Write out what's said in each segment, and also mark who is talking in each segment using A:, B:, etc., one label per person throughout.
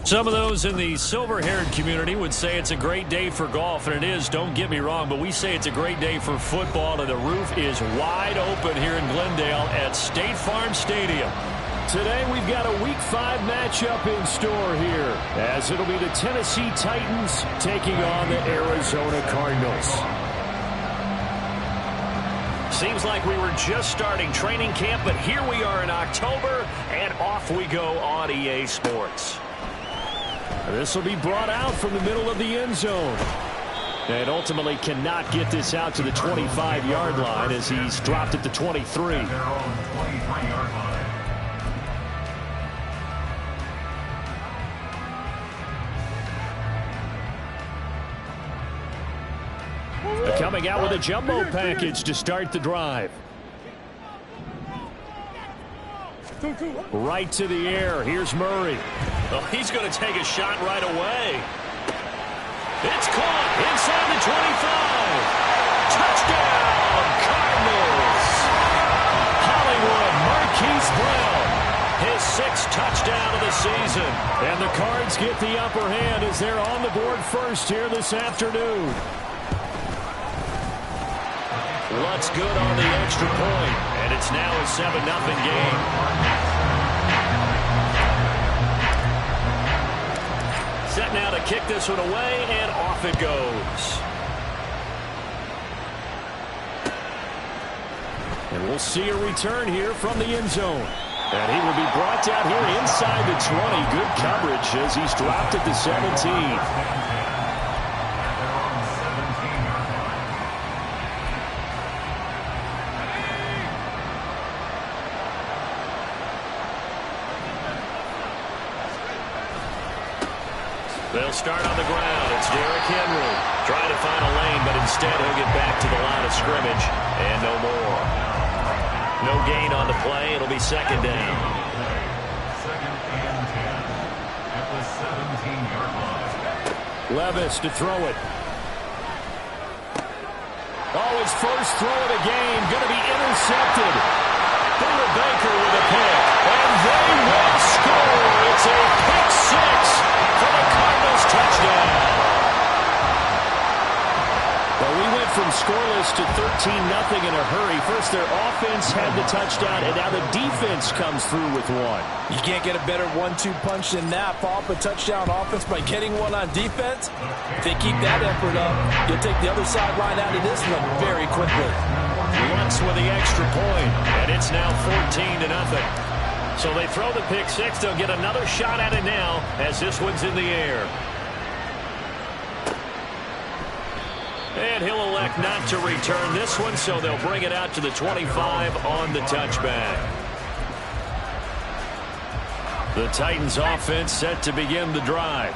A: Some of those in the silver-haired community would say it's a great day for golf, and it is, don't get me wrong, but we say it's a great day for football, and the roof is wide open here in Glendale at State Farm Stadium. Today we've got a Week 5 matchup in store here, as it'll be the Tennessee Titans taking on the Arizona Cardinals. Seems like we were just starting training camp, but here we are in October, and off we go on EA Sports. This will be brought out from the middle of the end zone. And ultimately cannot get this out to the 25-yard line as he's dropped at the 23. Coming out with a jumbo package to start the drive. Right to the air. Here's Murray. Oh, he's going to take a shot right away. It's caught inside the 25. Touchdown, Cardinals. Hollywood Marquise Brown, his 6th touchdown of the season. And the Cards get the upper hand as they're on the board first here this afternoon. What's good on the extra point, and it's now a 7-0 game. Set now to kick this one away, and off it goes. And we'll see a return here from the end zone. And he will be brought down here inside the 20. Good coverage as he's dropped at the 17. They'll start on the ground. It's Derrick Henry trying to find a lane, but instead he'll get back to the line of scrimmage and no more. No gain on the play. It'll be second down.
B: Second and 10 at the 17-yard line.
A: Levis to throw it. Oh, his first throw of the game going to be intercepted. Budda Baker with a pick, and they will score. It's a pick six for the Cardinals touchdown. Well, we went from scoreless to 13-0 in a hurry. First, their offense had the touchdown, and now the defense comes through with one.
C: You can't get a better 1-2 punch than that. Follow up a touchdown offense by getting one on defense. If they keep that effort up, you'll take the other sideline out of this one very quickly.
A: Once with the extra point, and it's now 14-0. So they throw the pick six. They'll get another shot at it now as this one's in the air. And he'll elect not to return this one, so they'll bring it out to the 25 on the touchback. The Titans offense set to begin the drive.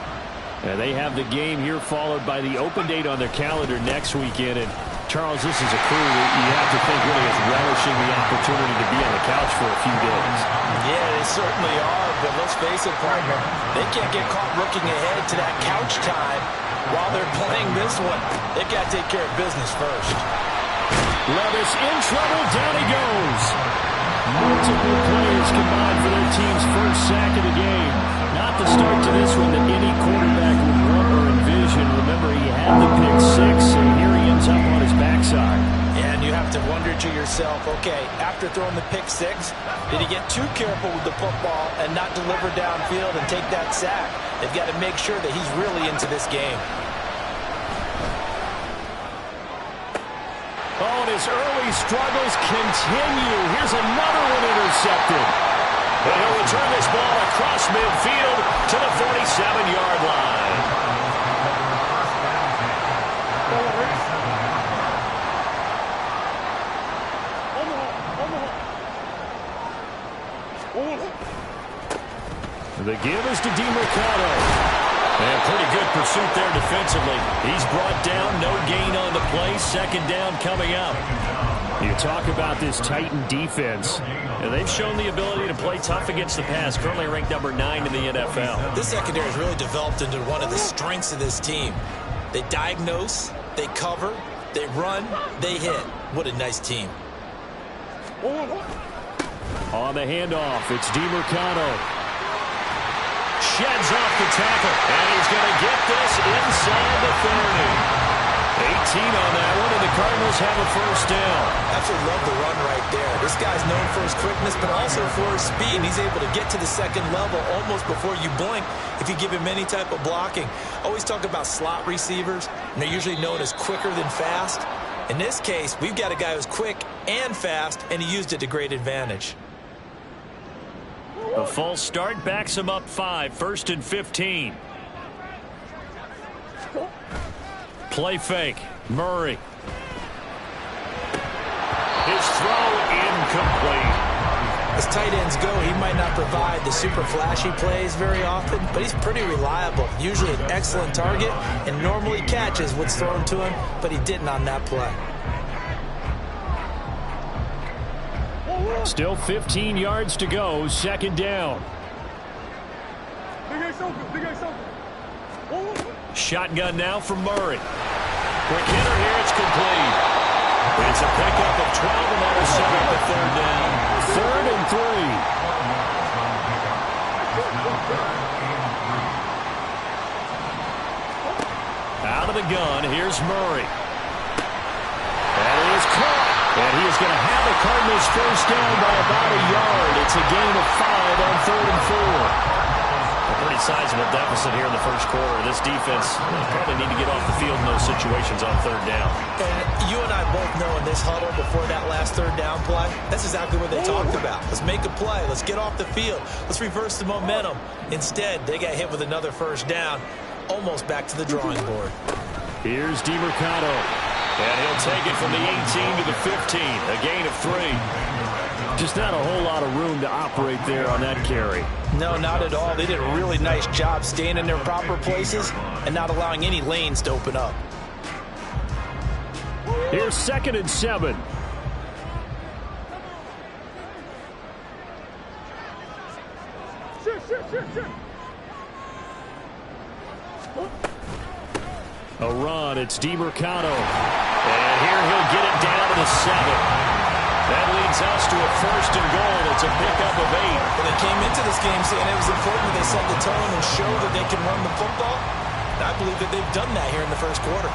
A: And they have the game here followed by the open date on their calendar next weekend. And Charles, this is a crew that you have to think really is relishing the opportunity to be on the couch for a few days.
C: Yeah, they certainly are, but let's face it, partner, they can't get caught looking ahead to that couch time while they're playing this one. They've got to take care of business first.
A: Levis in trouble, down he goes. Multiple players combined for their team's first sack of the game. Not the start to this one that any quarterback would want or envision. Remember, he had the pick six, and here he ends up on his backside.
C: And you have to wonder to yourself, okay, after throwing the pick six, did he get too careful with the football and not deliver downfield and take that sack? They've got to make sure that he's really into this game.
A: his early struggles continue. Here's another one intercepted. But he'll return this ball across midfield to the 47-yard line. The give is to DeMercado. And pretty good pursuit there defensively. He's brought down, no gain on the play. Second down coming up. You talk about this Titan defense. And they've shown the ability to play tough against the pass. Currently ranked number 9 in the NFL.
C: This secondary has really developed into one of the strengths of this team. They diagnose, they cover, they run, they hit. What a nice team.
A: On the handoff, it's DeMercado. Sheds off the tackle, and he's going to get this inside the 30. 18 on that one, and the Cardinals have a first down.
C: Absolutely love the run right there. This guy's known for his quickness, but also for his speed. He's able to get to the second level almost before you blink if you give him any type of blocking. Always talk about slot receivers, and they're usually known as quicker than fast. In this case, we've got a guy who's quick and fast, and he used it to great advantage.
A: A false start backs him up 5, 1st and 15. Play fake. Murray. His throw incomplete.
C: As tight ends go, he might not provide the super flashy plays very often, but he's pretty reliable. Usually an excellent target and normally catches what's thrown to him, but he didn't on that play.
A: Still 15 yards to go, second down. Shotgun now from Murray. Quick hitter here, it's complete. It's a pickup of 12, and that'll set up a third down. 3rd and 3. Out of the gun, here's Murray. That is caught. And he is going to have the Cardinals first down by about a yard. It's a gain of 5 on 3rd and 4. A pretty sizable deficit here in the first quarter. This defense probably need to get off the field in those situations on 3rd down.
C: And you and I both know in this huddle before that last 3rd down play, that's exactly what they talked about. Let's make a play. Let's get off the field. Let's reverse the momentum. Instead, they got hit with another first down, almost back to the drawing board.
A: Here's DeMercado. And he'll take it from the 18 to the 15, a gain of 3. Just not a whole lot of room to operate there on that carry.
C: No, not at all. They did a really nice job staying in their proper places and not allowing any lanes to open up.
A: Here's 2nd and 7. A run, it's DeMercado. And here he'll get it down to the 7. That leads us to a 1st and goal. It's a pickup of 8.
C: Well, they came into this game saying it was important that they set the tone and show that they can run the football. And I believe that they've done that here in the first quarter.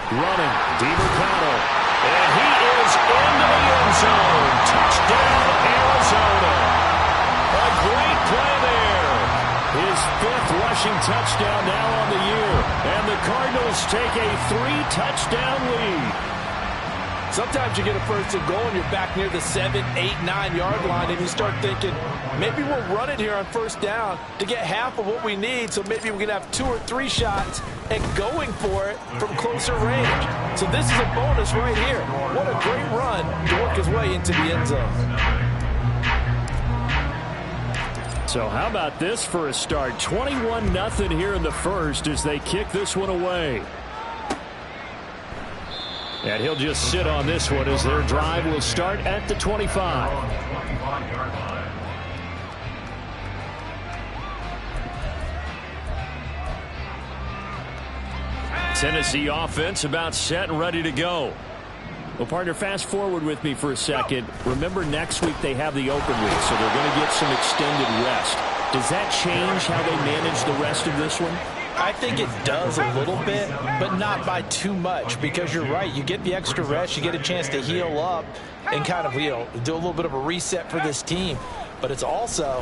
A: Running, DeMercado. And he is into the end zone. Touchdown, Arizona. A great play there. His 5th rushing touchdown now on the year. And the Cardinals take a 3-touchdown lead.
D: Sometimes you get a 1st and goal and you're back near the 7, 8, 9-yard line and you start thinking, maybe we'll run it here on 1st down to get half of what we need, so maybe we can have 2 or 3 shots and going for it from closer range. So this is a bonus right here. What a great run to work his way into the end zone.
A: So how about this for a start? 21-0 here in the first as they kick this one away. And he'll just sit on this one as their drive will start at the 25. Tennessee offense about set and ready to go. Well, partner, fast forward with me for a second. Remember, next week they have the open week, so they're going to get some extended rest. Does that change how they manage the rest of this one?
D: I think it does a little bit, but not by too much, because you're right. You get the extra rest, you get a chance to heal up and kind of, do a little bit of a reset for this team. But it's also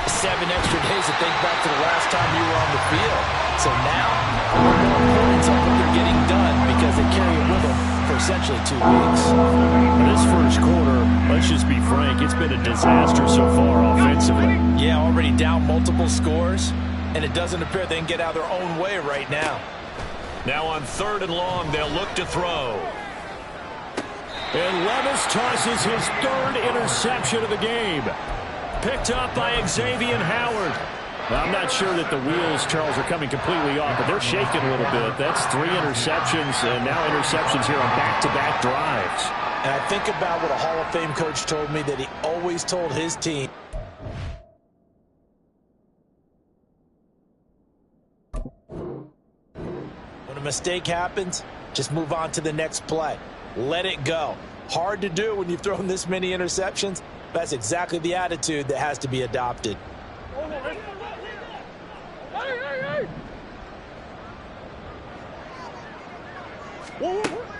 D: 7 extra days to think back to the last time you were on the field. So now, a little more importance on what they're getting done, because they carry it with them for essentially 2 weeks.
A: This first quarter, let's just be frank, it's been a disaster so far offensively.
D: Yeah, already down multiple scores, and it doesn't appear they can get out of their own way right now.
A: Now on 3rd and long, they'll look to throw. And Levis tosses his 3rd interception of the game. Picked up by Xavier Howard. I'm not sure that the wheels, Charles, are coming completely off, but they're shaking a little bit. That's 3 interceptions, and now interceptions here on back-to-back drives.
D: And I think about what a Hall of Fame coach told me, that he always told his team, when a mistake happens, just move on to the next play. Let it go. Hard to do when you've thrown this many interceptions. That's exactly the attitude that has to be adopted.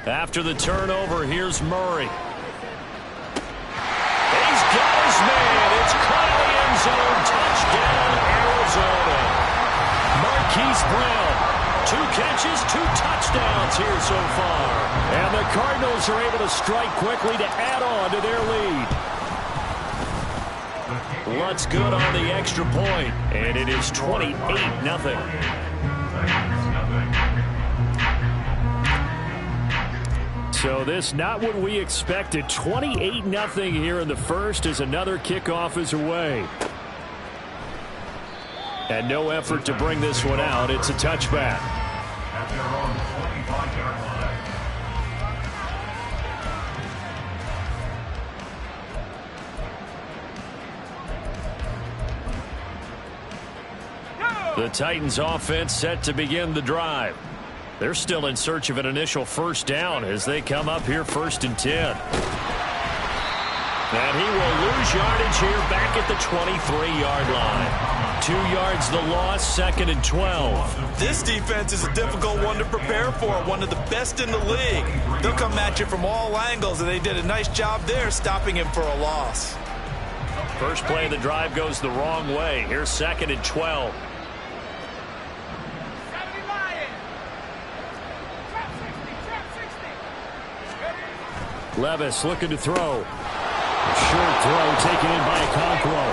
A: After the turnover, here's Murray. He's got his man. It's caught in the end zone. Touchdown, Arizona. Marquise Brown. 2 catches, 2 touchdowns here so far. And the Cardinals are able to strike quickly to add on to their lead. Lutz good on the extra point, and it is 28-0. So this not what we expected. 28-0 here in the first as another kickoff is away. And no effort to bring this one out. It's a touchback.
B: At their own 25-yard line.
A: The Titans offense set to begin the drive. They're still in search of an initial first down as they come up here 1st and 10. And he will lose yardage here back at the 23-yard line. 2 yards the loss, 2nd and 12.
C: This defense is a difficult one to prepare for, one of the best in the league. They'll come at you from all angles, and they did a nice job there stopping him for a loss.
A: First play of the drive goes the wrong way. Here's 2nd and 12. Levis looking to throw. Short throw taken in by Okonkwo.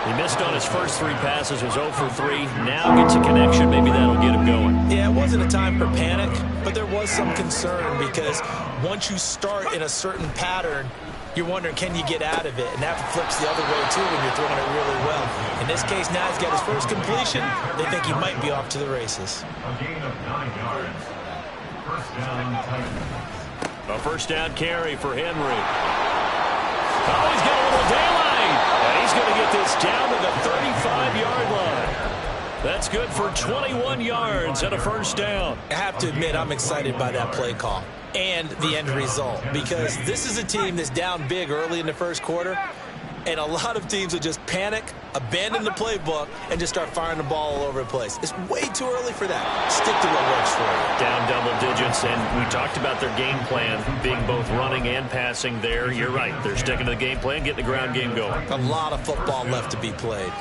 A: He missed on his first 3 passes, was 0 for 3. Now gets a connection. Maybe that'll get him going.
C: Yeah, it wasn't a time for panic, but there was some concern because once you start in a certain pattern, you're wondering, can you get out of it? And that flips the other way, too, when you're throwing it really well. In this case, now he's got his first completion. They think he might be off to the races.
B: A gain of 9 yards. First down, Titans.
A: A first down carry for Henry. Oh, he's got a little daylight. And he's going to get this down to the 35-yard line. That's good for 21 yards and a first down.
C: I have to admit, I'm excited by that play call and the end result, because this is a team that's down big early in the first quarter, and a lot of teams will just panic, abandon the playbook, and just start firing the ball all over the place. It's way too early for that. Stick to what works for you.
A: Down double digits, and we talked about their game plan being both running and passing there. You're right. They're sticking to the game plan, getting the ground game going.
C: A lot of football left to be played.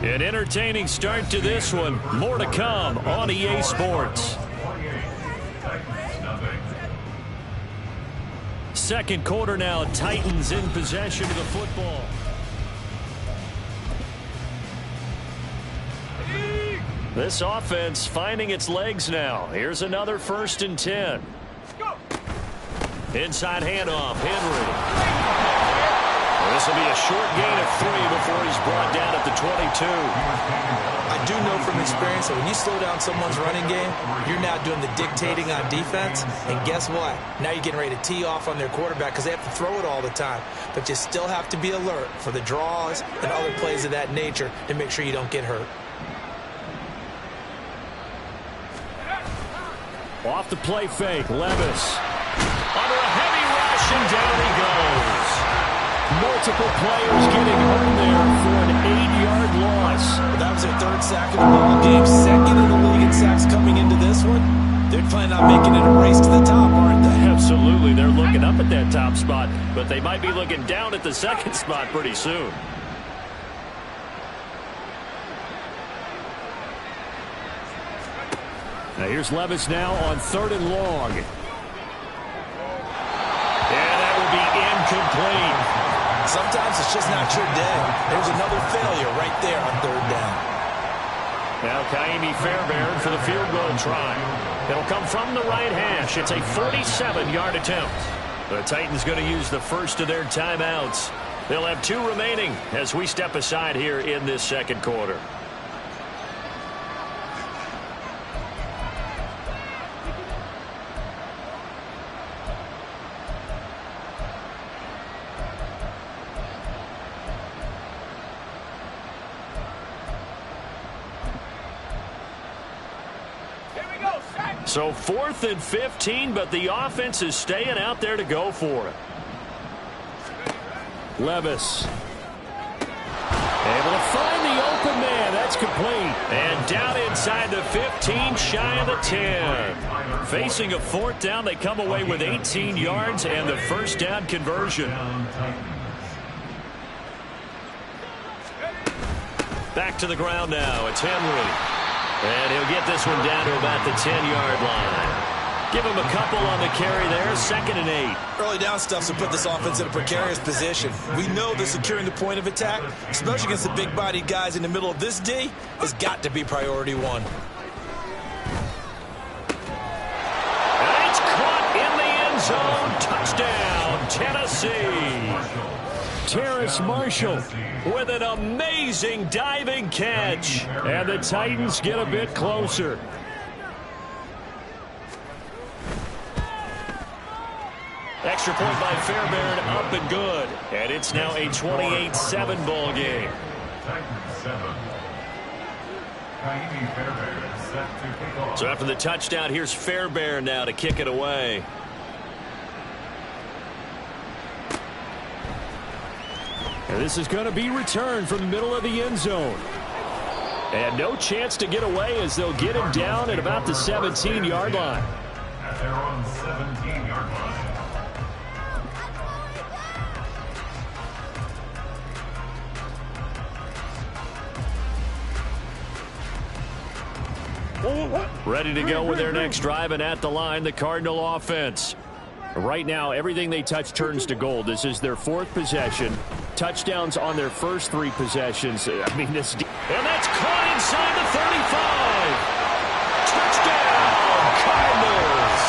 A: An entertaining start to this one. More to come on EA Sports. Second quarter now, Titans in possession of the football. This offense finding its legs now. Here's another 1st and 10. Inside handoff, Henry. This will be a short gain of 3 before he's brought down at the 22.
C: I do know from experience that when you slow down someone's running game, you're now doing the dictating on defense. And guess what? Now you're getting ready to tee off on their quarterback because they have to throw it all the time. But you still have to be alert for the draws and other plays of that nature to make sure you don't get hurt.
A: Off the play fake, Levis. Under a heavy rush, and down he goes. Multiple players getting hurt there for an 8-yard third loss.
C: That was their third sack of the ball game, second in the league in sacks coming into this one. They're planning on making it a race to the top, aren't they?
A: Absolutely. They're looking up at that top spot, but they might be looking down at the second spot pretty soon. Now here's Levis now on 3rd and long. And that will be incomplete.
C: Sometimes it's just not your day. There's another failure right there on 3rd down.
A: Now Kaimi Fairbairn for the field goal try. It'll come from the right hash. It's a 47-yard attempt. The Titans going to use the first of their timeouts. They'll have 2 remaining as we step aside here in this second quarter. So 4th and 15, but the offense is staying out there to go for it. Levis. Able to find the open man. That's complete. And down inside the 15, shy of the 10. Facing a 4th down, they come away with 18 yards and the first down conversion. Back to the ground now. It's Henry. And he'll get this one down to about the 10-yard line. Give him a couple on the carry there. 2nd and 8.
C: Early down stuff will put this offense in a precarious position. We know that securing the point of attack, especially against the big-bodied guys in the middle of this D, has got to be priority 1.
A: And it's caught in the end zone. Touchdown, Tennessee. Terrace Marshall with an amazing diving catch. And the Titans get a bit closer. Extra point by Fairbairn, up and good. And it's now a 28-7 ball game. So after the touchdown, here's Fairbairn now to kick it away. And this is going to be returned from the middle of the end zone. And no chance to get away as they'll get him down at about the 17-yard line.
B: At their own 17-yard line.
A: Ready to go with their next drive, and at the line, the Cardinal offense. Right now, everything they touch turns to gold. This is their 4th possession. Touchdowns on their first 3 possessions. I mean, this. And that's caught inside the 35. Touchdown, Cardinals.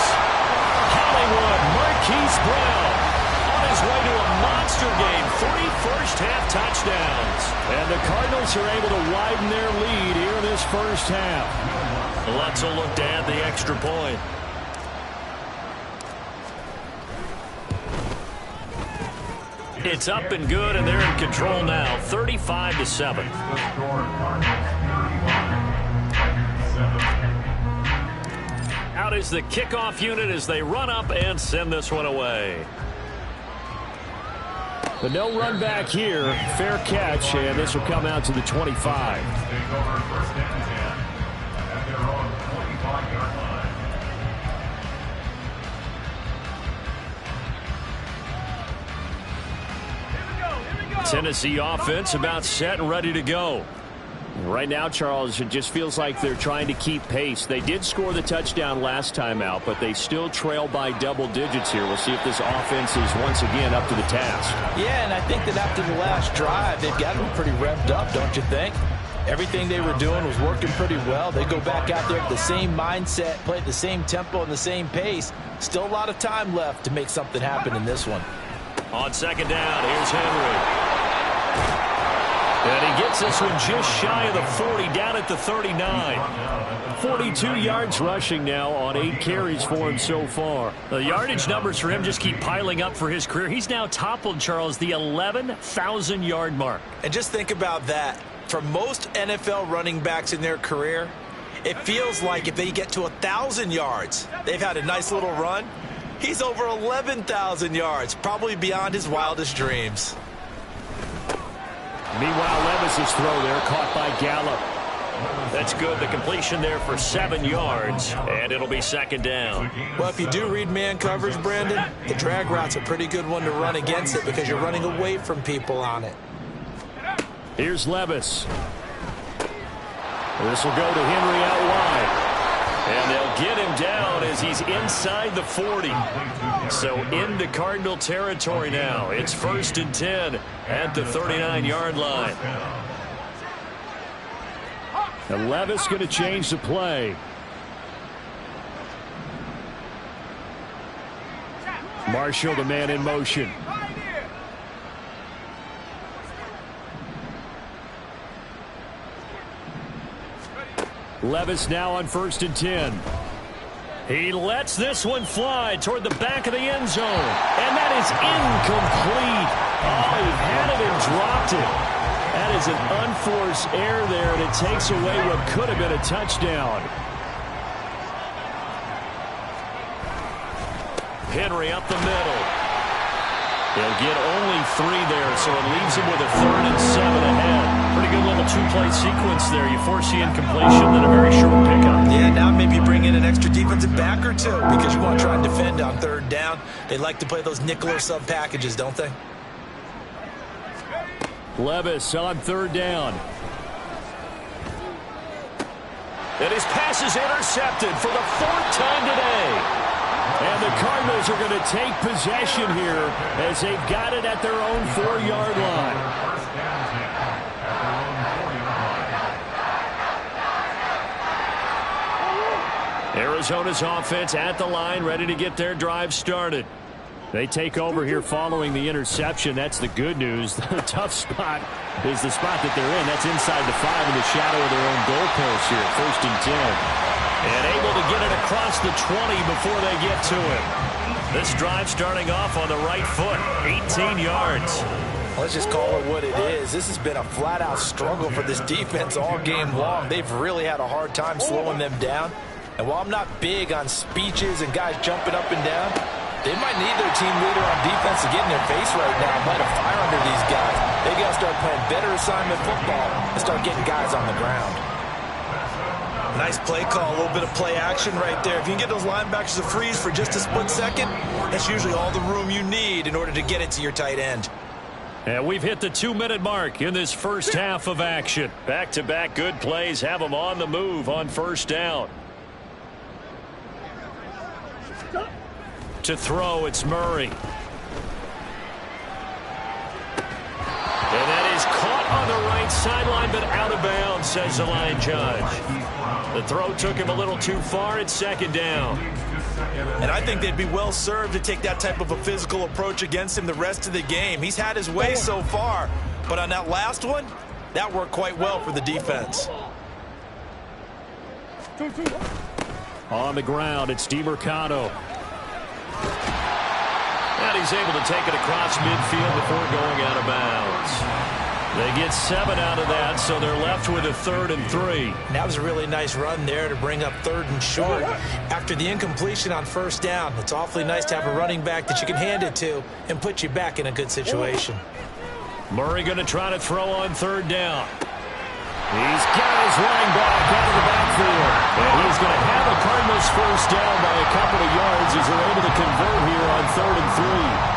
A: Hollywood Marquise Brown on his way to a monster game. 3 first-half touchdowns. And the Cardinals are able to widen their lead here in this first half. Let's look to add the extra point. It's up and good, and they're in control now, 35-7. Out is the kickoff unit as they run up and send this one away. But no run back here. Fair catch, and this will come out to the 25. Tennessee offense about set and ready to go. Right now, Charles, it just feels like they're trying to keep pace. They did score the touchdown last time out, but they still trail by double digits here. We'll see if this offense is once again up to the task.
C: Yeah, and I think that after the last drive, they've got them pretty revved up, don't you think? Everything they were doing was working pretty well. They go back out there with the same mindset, play at the same tempo and the same pace. Still a lot of time left to make something happen in this one.
A: On 2nd down, here's Henry. And he gets this one just shy of the 40, down at the 39. 42 yards rushing now on 8 carries for him so far. The yardage numbers for him just keep piling up for his career. He's now toppled, Charles, the 11,000-yard mark.
C: And just think about that. For most NFL running backs in their career, it feels like if they get to 1,000 yards, they've had a nice little run. He's over 11,000 yards, probably beyond his wildest dreams.
A: Meanwhile, Levis's throw there caught by Gallup. That's good. The completion there for 7 yards, and it'll be 2nd down.
C: Well, if you do read man coverage, Brandon, the drag route's a pretty good one to run against it because you're running away from people on it.
A: Here's Levis. This will go to Henry out wide. And they'll get him down as he's inside the 40. So into Cardinal territory now. It's 1st and 10 at the 39-yard line. And Levis going to change the play. Marshall, the man in motion. Levis now on 1st and 10. He lets this one fly toward the back of the end zone. And that is incomplete. Oh, he had it and dropped it. That is an unforced error there, and it takes away what could have been a touchdown. Henry up the middle. They'll get only 3 there, so it leaves him with a 3rd and 7 ahead. Pretty good little 2-play sequence there. You force the incompletion, then a very short pickup.
C: Yeah, now maybe bring in an extra defensive back or 2 because you want to try and defend on 3rd down. They like to play those nickel or sub packages, don't they?
A: Levis on 3rd down. And his pass is intercepted for the 4th time today. And the Cardinals are going to take possession here as they've got it at their own 4-yard line. Arizona's offense at the line, ready to get their drive started. They take over here following the interception. That's the good news. The tough spot is the spot that they're in. That's inside the 5 in the shadow of their own goalpost here. 1st and 10. And able to get it across the 20 before they get to it. This drive starting off on the right foot. 18 yards.
C: Let's just call it what it is. This has been a flat-out struggle for this defense all game long. They've really had a hard time slowing them down. And while I'm not big on speeches and guys jumping up and down, they might need their team leader on defense to get in their face right now and light a fire under these guys. They got to start playing better assignment football and start getting guys on the ground. Nice play call, a little bit of play action right there. If you can get those linebackers to freeze for just a split second, that's usually all the room you need in order to get it to your tight end.
A: And we've hit the 2-minute mark in this first half of action. Back-to-back good plays have them on the move on 1st down. To throw, it's Murray. And that is caught on the right sideline, but out of bounds, says the line judge. The throw took him a little too far. It's 2nd down.
C: And I think they'd be well served to take that type of a physical approach against him the rest of the game. He's had his way so far, but on that last one, that worked quite well for the defense.
A: On the ground, it's DeMercado. And he's able to take it across midfield before going out of bounds. They get 7 out of that, so they're left with a 3rd and 3.
C: That was a really nice run there to bring up 3rd and short. After the incompletion on 1st down, it's awfully nice to have a running back that you can hand it to and put you back in a good situation.
A: Murray going to try to throw on 3rd down. He's got his running back out of the backfield. And he's going to have a Cardinals 1st down by a couple of yards as they're able to convert here on 3rd and 3.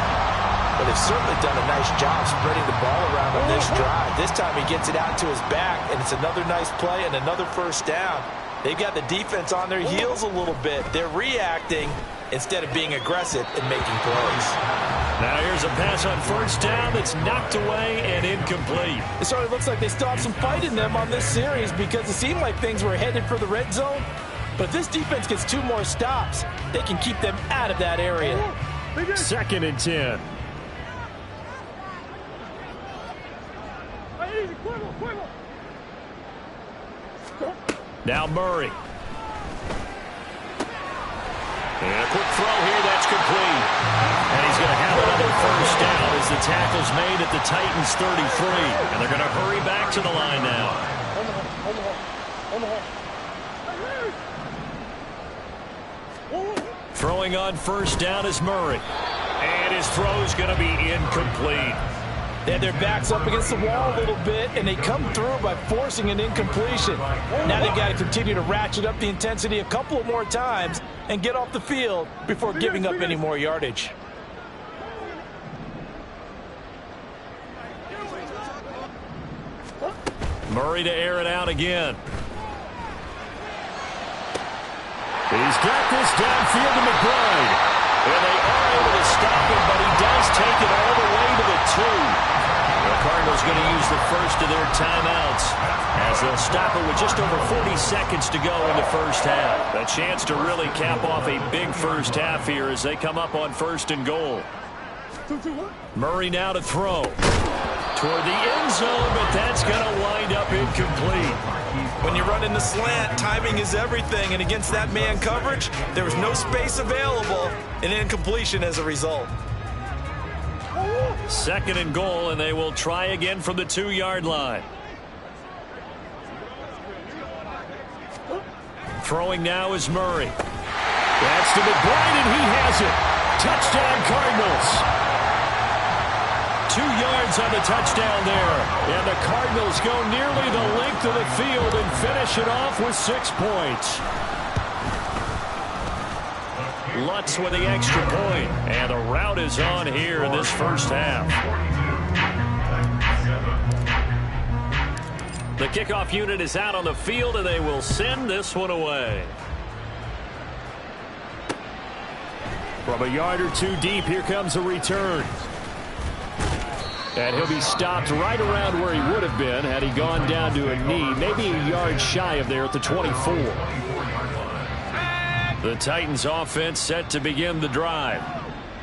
C: But they've certainly done a nice job spreading the ball around on this drive. This time he gets it out to his back, and it's another nice play and another 1st down. They've got the defense on their heels a little bit. They're reacting instead of being aggressive and making plays.
A: Now here's a pass on 1st down that's knocked away and incomplete.
D: It sort of looks like they still have some fight in them on this series because it seemed like things were headed for the red zone. But if this defense gets 2 more stops, they can keep them out of that area.
A: 2nd and 10. Now Murray. And a quick throw here, that's complete. And he's going to have another 1st down as the tackle's made at the Titans 33. And they're going to hurry back to the line now. Throwing on 1st down is Murray. And his throw's going to be incomplete.
D: They had their backs up against the wall a little bit, and they come through by forcing an incompletion. Now they've got to continue to ratchet up the intensity a couple of more times and get off the field before giving up any more yardage.
A: Murray to air it out again. He's got this downfield to McBride. And they are able to stop him, but he does take it all the way to the 2. The Cardinals going to use the first of their timeouts as they'll stop it with just over 40 seconds to go in the first half. A chance to really cap off a big first half here as they come up on 1st and goal. Murray now to throw toward the end zone, but that's going to wind up incomplete.
C: When you run in the slant, timing is everything, and against that man coverage, there was no space available, and incompletion as a result.
A: 2nd and goal, and they will try again from the 2-yard line. Throwing now is Murray. That's to McBride, and he has it. Touchdown, Cardinals. 2 yards on the touchdown there. And the Cardinals go nearly the length of the field and finish it off with 6 points. Lutz with the extra point. And the rout is on here in this first half. The kickoff unit is out on the field, and they will send this one away. From a yard or 2 deep, here comes a return. And he'll be stopped right around where he would have been had he gone down to a knee, maybe a yard shy of there at the 24. The Titans offense set to begin the drive.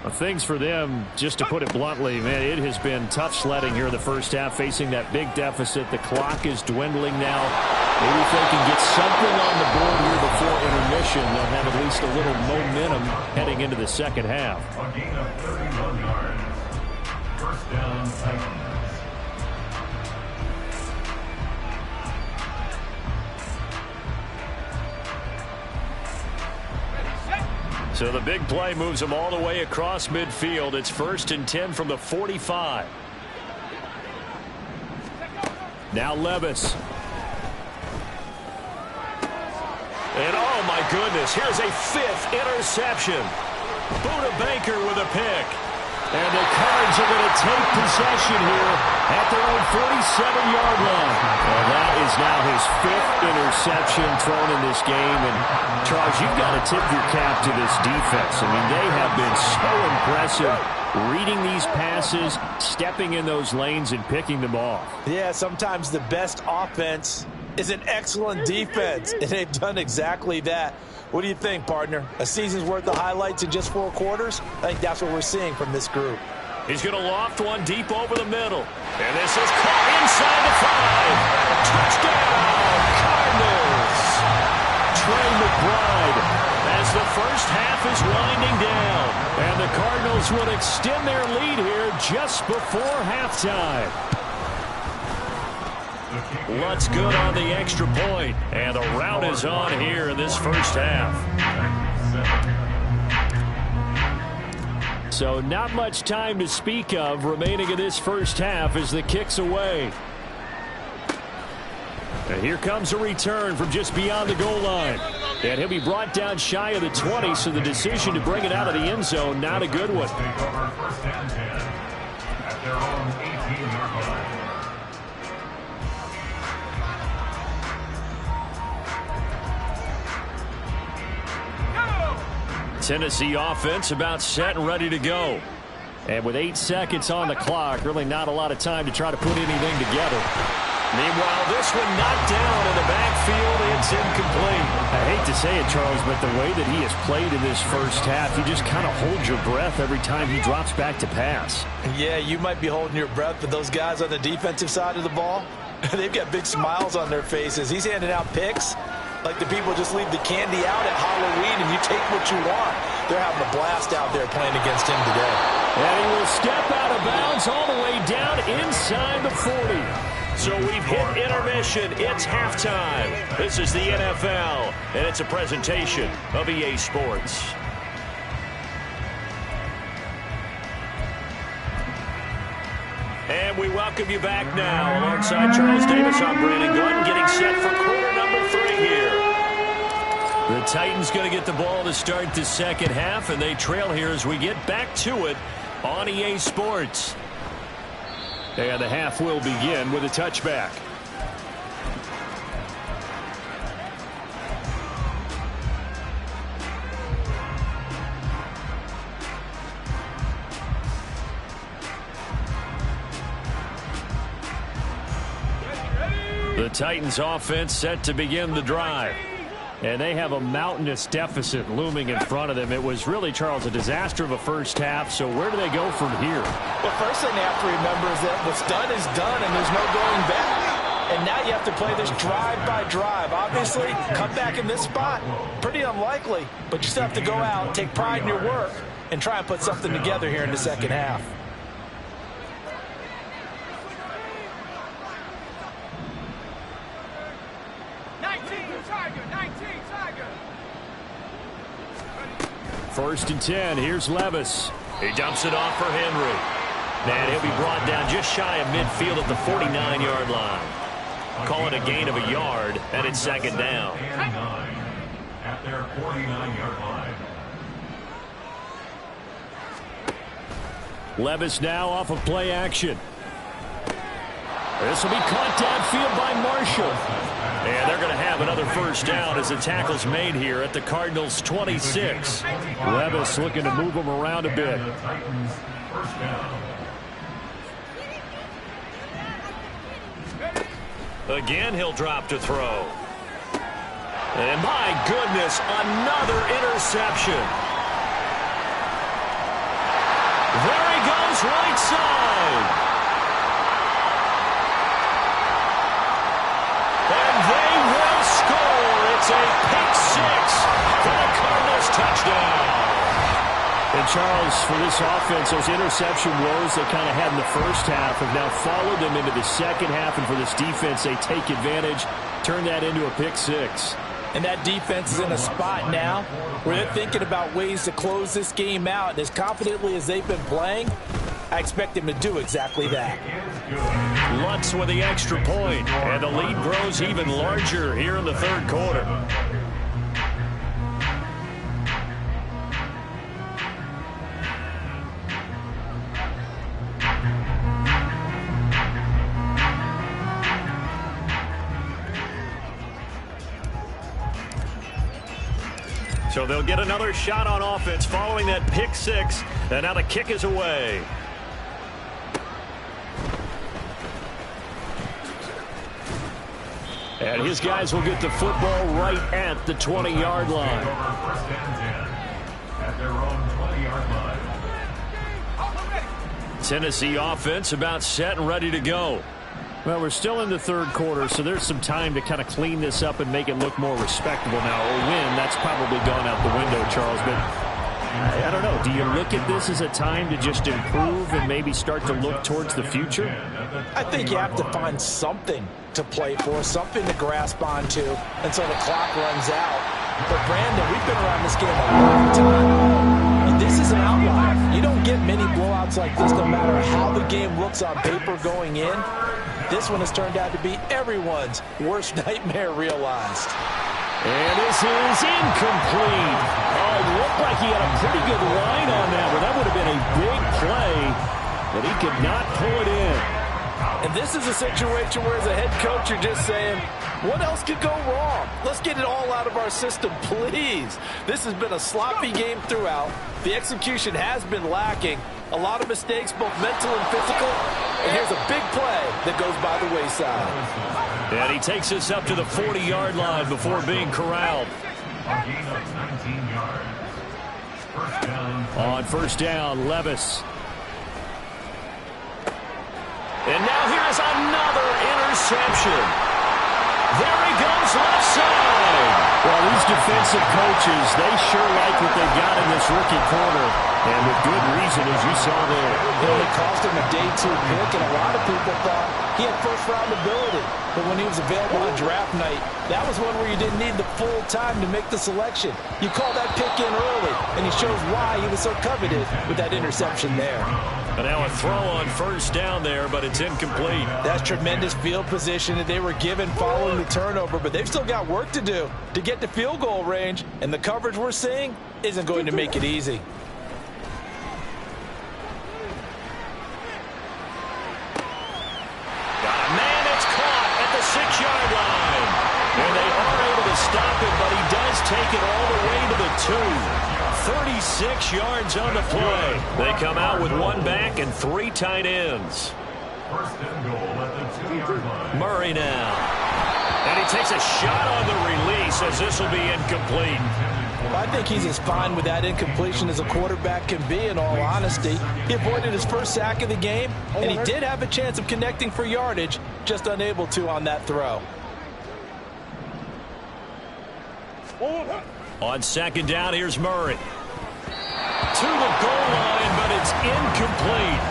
A: Well, things for them, just to put it bluntly, man, it has been tough sledding here in the first half, facing that big deficit. The clock is dwindling now. Maybe if they can get something on the board here before intermission, they'll have at least a little momentum heading into the second half.
B: A gain of 31 yards. First down, Titans.
A: So the big play moves them all the way across midfield. It's 1st and 10 from the 45. Now Levis. And oh my goodness, here's a 5th interception. Buda Baker with a pick. And the Cards are going to take possession here at their own 47-yard line. Well, that is now his 5th interception thrown in this game. And, Charles, you've got to tip your cap to this defense. I mean, they have been so impressive reading these passes, stepping in those lanes, and picking them off.
D: Yeah, sometimes the best offense is an excellent defense, and they've done exactly that. What do you think, partner? A season's worth of highlights in just 4 quarters? I think that's what we're seeing from this group.
A: He's going to loft one deep over the middle. And this is caught inside the 5. Touchdown, Cardinals. Trey McBride as the first half is winding down. And the Cardinals will extend their lead here just before halftime. Lutz good on the extra point, and the rout is on here in this first half. So not much time to speak of remaining in this first half as the kick's away. And here comes a return from just beyond the goal line. And he'll be brought down shy of the 20, so the decision to bring it out of the end zone, not a good one.
B: At their own 18-yard line.
A: Tennessee offense about set and ready to go. And with 8 seconds on the clock, really not a lot of time to try to put anything together. Meanwhile, this one knocked down in the backfield. It's incomplete. I hate to say it, Charles, but the way that he has played in this first half, you just kind of hold your breath every time he drops back to pass.
D: Yeah, you might be holding your breath, but those guys on the defensive side of the ball, they've got big smiles on their faces. He's handing out picks like the people just leave the candy out at Halloween and you take what you want. They're having a blast out there playing against him today.
A: And he will step out of bounds all the way down inside the 40. So we've hit intermission. It's halftime. This is the NFL, and it's a presentation of EA Sports. And And we welcome you back now. Alongside Charles Davis, I'm Brandon Gordon, getting set for quarter number 3 here. The Titans going to get the ball to start the second half, and they trail here as we get back to it on EA Sports. And the half will begin with a touchback. The Titans offense set to begin the drive. And they have a mountainous deficit looming in front of them. It was really, Charles, a disaster of a first half. So where do they go from here?
D: Well, first thing they have to remember is that what's done is done, and there's no going back. And now you have to play this drive by drive. Obviously, come back in this spot, pretty unlikely. But you still have to go out, take pride in your work, and try and put something together here in the second half.
A: First and 10. Here's Levis. He dumps it off for Henry. And he'll be brought down just shy of midfield at the 49-yard line. Call it a gain of a yard, and it's second down.
B: At their 49-yard line.
A: Levis now off of play action. This will be caught downfield by Marshall. And they're going to have another first down as the tackle's made here at the Cardinals' 26. Levis looking to move them around a bit. Again, he'll drop to throw. And my goodness, another interception. There he goes, right side. And they will score. It's a pick six for the Cardinals touchdown. And Charles, for this offense, those interception woes they kind of had in the first half have now followed them into the second half. And for this defense, they take advantage, turn that into a pick six.
D: And that defense is in a spot now where they're thinking about ways to close this game out. And as confidently as they've been playing, I expect them to do exactly that.
A: Lutz with the extra point, and the lead grows even larger here in the third quarter. So they'll get another shot on offense following that pick six, and now the kick is away. And his guys will get the football right at the 20-yard line.
B: At their own 20-yard line.
A: Tennessee offense about set and ready to go. Well, we're still in the third quarter, so there's some time to kind of clean this up and make it look more respectable now. A win, that's probably gone out the window, Charles. But I don't know. Do you look at this as a time to just improve and maybe start to look towards the future?
D: I think you have to find something to play for, something to grasp onto until the clock runs out. But, Brandon, we've been around this game a long time. This is an outlier. You don't get many blowouts like this no matter how the game looks on paper going in. This one has turned out to be everyone's worst nightmare realized.
A: And this is incomplete. Oh, it looked like he had a pretty good line on that, but that would have been a big play, but he could not pull it in.
D: And this is a situation where, as a head coach, you're just saying, what else could go wrong? Let's get it all out of our system, please. This has been a sloppy game throughout. The execution has been lacking. A lot of mistakes, both mental and physical. And here's a big play that goes by the wayside.
A: And he takes us up to the 40-yard line before being corralled.
B: A gain of 19 yards. First down.
A: On first down, Levis. And now here's another interception. There he goes, left side. Well, these defensive coaches, they sure like what they've got in this rookie corner. And with good reason, as you saw there.
D: It only cost him a day 2 pick, and a lot of people thought he had first-round ability. But when he was available on draft night, that was one where you didn't need the full time to make the selection. You call that pick in early, and he shows why he was so coveted with that interception there.
A: And now a throw on first down there, but it's incomplete.
D: That's tremendous field position that they were given following the turnover, but they've still got work to do to get to field goal range, and the coverage we're seeing isn't going to make it easy.
A: Got a man that's caught at the 6-yard line. And they are able to stop him, but he does take it all the way to the 2. 36 yards on the play. They come out with one back and 3 tight ends.
B: First and goal at the 2-yard line.
A: Murray now. And he takes a shot on the release as this will be incomplete.
D: I think he's as fine with that incompletion as a quarterback can be, in all honesty. He avoided his first sack of the game, and he did have a chance of connecting for yardage, just unable to on that throw.
A: On second down, here's Murray. To the goal line, but it's incomplete.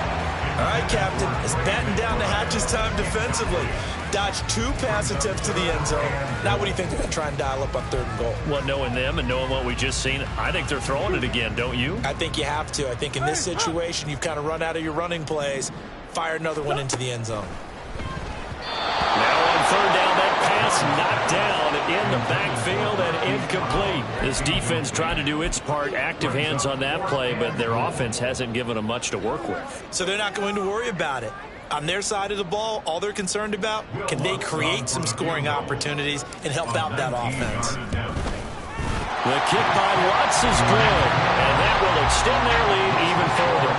C: All right, Captain. It's batten down the hatches time defensively. Dodged 2 pass attempts to the end zone. Now what do you think they're going to try and dial up on 3rd and goal?
A: Well, knowing them and knowing what we just seen, I think they're throwing it again, don't you?
C: I think you have to. I think in this situation, you've kind of run out of your running plays. Fire another one into the end zone.
A: Now on 3rd down, that pass knocked down in the backfield and incomplete. This defense trying to do its part, active hands on that play, but their offense hasn't given them much to work with.
C: So they're not going to worry about it. On their side of the ball, all they're concerned about, can they create some scoring opportunities and help out that offense?
A: The kick by Watts is good, and that will extend their lead even further.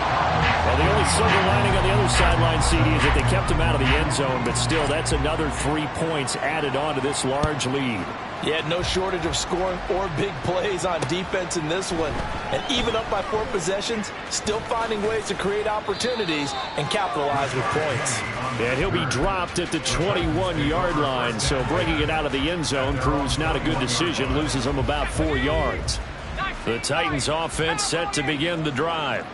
A: Well, the only silver lining on the other sideline, CD, is that they kept him out of the end zone, but still, that's another 3 points added on to this large lead.
D: Yeah, no shortage of scoring or big plays on defense in this one. And even up by 4 possessions, still finding ways to create opportunities and capitalize with points.
A: And he'll be dropped at the 21-yard line, so bringing it out of the end zone proves not a good decision, loses him about 4 yards. The Titans offense set to begin the drive.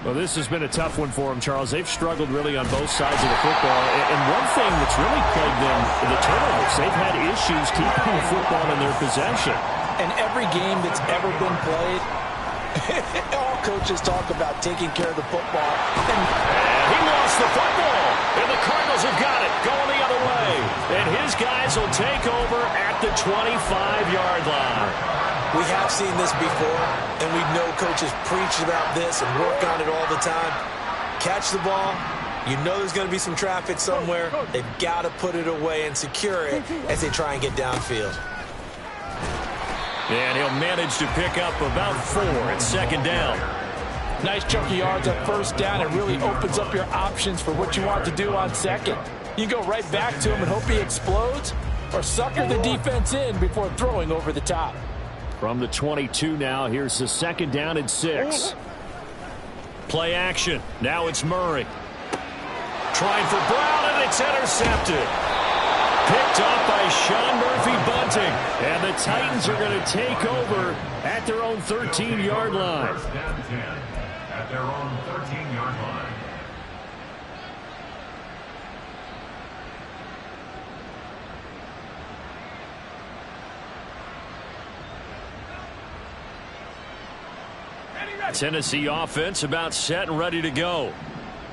E: Well, this has been a tough one for them, Charles. They've struggled really on both sides of the football. And one thing that's really plagued them, the turnovers. They've had issues keeping the football in their possession.
D: And every game that's ever been played, all coaches talk about taking care of the football.
A: And he lost the football. And the Cardinals have got it, going the other way. And his guys will take over at the 25-yard line.
C: We have seen this before, and we know coaches preach about this and work on it all the time. Catch the ball. You know there's going to be some traffic somewhere. They've got to put it away and secure it as they try and get downfield.
A: And he'll manage to pick up about 4 at 2nd down.
D: Nice chunk of yards at 1st down. It really opens up your options for what you want to do on 2nd. You go right back to him and hope he explodes, or sucker the defense in before throwing over the top.
E: From the 22 now, here's the 2nd down and 6.
A: Play action. Now it's Murray. Trying for Brown, and it's intercepted. Picked up by Sean Murphy-Bunting. And the Titans are going to take over at their own 13-yard line.
B: First down 10 at their own 13-yard line.
A: Tennessee offense about set and ready to go.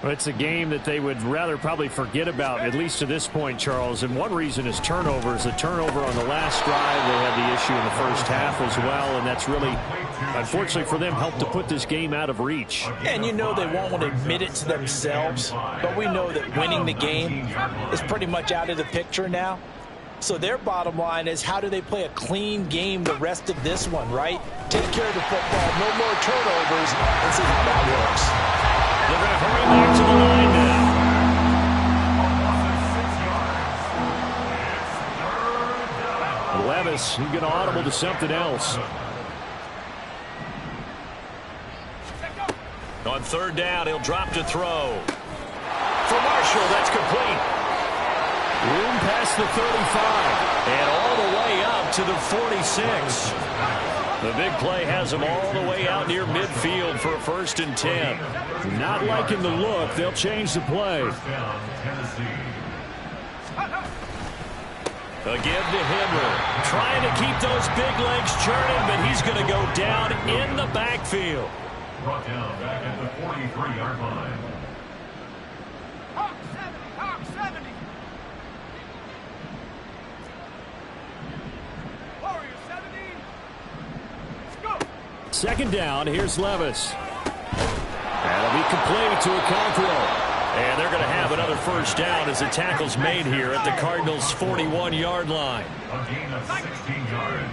E: Well, it's a game that they would rather probably forget about, at least to this point, Charles. And one reason is turnovers. A turnover on the last drive. They had the issue in the first half as well, and that's really, unfortunately for them, helped to put this game out of reach.
D: And you know they won't want to admit it to themselves, but we know that winning the game is pretty much out of the picture now. So their bottom line is, how do they play a clean game the rest of this one, right? Take care of the football, no more turnovers, and see how that works.
A: They're going to hurry back to the line now.
E: Levis, he's going to audible to something else.
A: On 3rd down, he'll drop to throw. For Marshall, that's complete. Room past the 35, and all the way up to the 46. The big play has them all the way out near midfield for a 1st and 10.
E: Not liking the look. They'll change the play.
B: First down, Tennessee.
A: A give to Henry. Trying to keep those big legs churning, but he's going to go down in the backfield.
B: brought down back at the 43-yard line.
F: Hawk 70. Warrior 70. Let's go.
E: Second down, here's Levis. That'll be complete to Okonkwo. And they're going to have another first down as the tackle's made here at the Cardinals' 41-yard line.
B: A gain of 16 yards.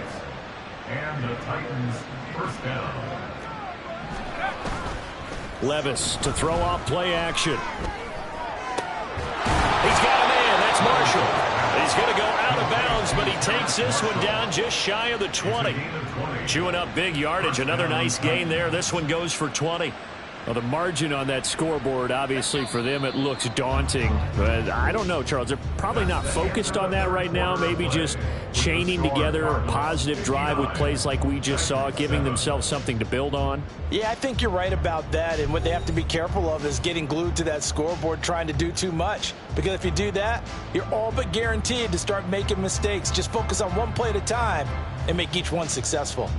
B: And the Titans first down.
E: Levis to throw off play action. He's got a man. That's Marshall. He's going to go out of bounds, but he takes this one down just shy of the 20. Chewing up big yardage. Another nice gain there. This one goes for 20. Well, the margin on that scoreboard, obviously, for them, it looks daunting. But I don't know, Charles. They're probably not focused on that right now. Maybe just chaining together a positive drive with plays like we just saw, giving themselves something to build on.
D: Yeah, I think you're right about that. And what they have to be careful of is getting glued to that scoreboard trying to do too much. Because if you do that, you're all but guaranteed to start making mistakes. Just focus on one play at a time and make each one successful.